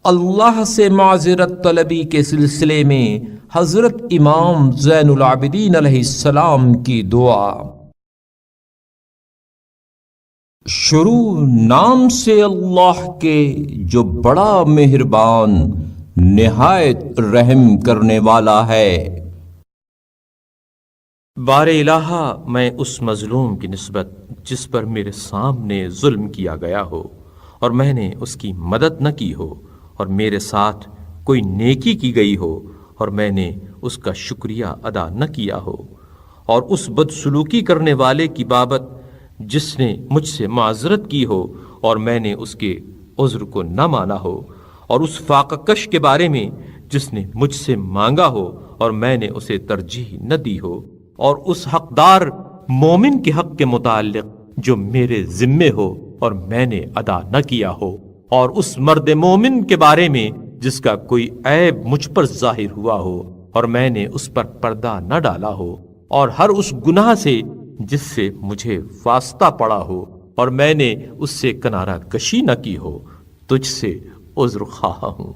اللہ سے معذرت طلبی کے سلسلے میں حضرت امام زین العابدین علیہ السلام کی دعا۔ شروع نام سے اللہ کے جو بڑا مہربان نہایت رحم کرنے والا ہے۔ بار الہا، میں اس مظلوم کی نسبت جس پر میرے سامنے ظلم کیا گیا ہو اور میں نے اس کی مدد نہ کی ہو، اور میرے ساتھ کوئی نیکی کی گئی ہو اور میں نے اس کا شکریہ ادا نہ کیا ہو، اور اس بدسلوکی کرنے والے کی بابت جس نے مجھ سے معذرت کی ہو اور میں نے اس کے عذر کو نہ مانا ہو، اور اس فاقہ کش کے بارے میں جس نے مجھ سے مانگا ہو اور میں نے اسے ترجیح نہ دی ہو، اور اس حقدار مومن کے حق کے متعلق جو میرے ذمے ہو اور میں نے ادا نہ کیا ہو، اور اس مرد مومن کے بارے میں جس کا کوئی عیب مجھ پر ظاہر ہوا ہو اور میں نے اس پر پردہ نہ ڈالا ہو، اور ہر اس گناہ سے جس سے مجھے واسطہ پڑا ہو اور میں نے اس سے کنارہ کشی نہ کی ہو، تجھ سے عذر خواہ ہوں۔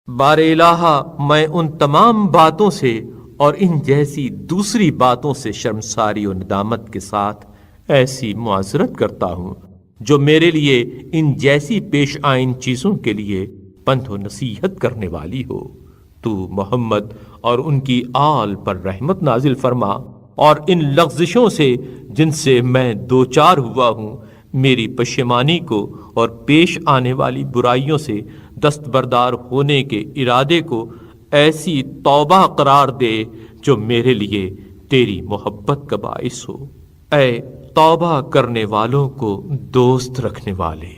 بار الہا، میں ان تمام باتوں سے اور ان جیسی دوسری باتوں سے شرمساری و ندامت کے ساتھ ایسی معذرت کرتا ہوں جو میرے لیے ان جیسی پیش آئین چیزوں کے لیے پند و نصیحت کرنے والی ہو۔ تو محمد اور ان کی آل پر رحمت نازل فرما، اور ان لغزشوں سے جن سے میں دوچار ہوا ہوں میری پشیمانی کو اور پیش آنے والی برائیوں سے دستبردار ہونے کے ارادے کو ایسی توبہ قرار دے جو میرے لیے تیری محبت کا باعث ہو، اے توبہ کرنے والوں کو دوست رکھنے والے۔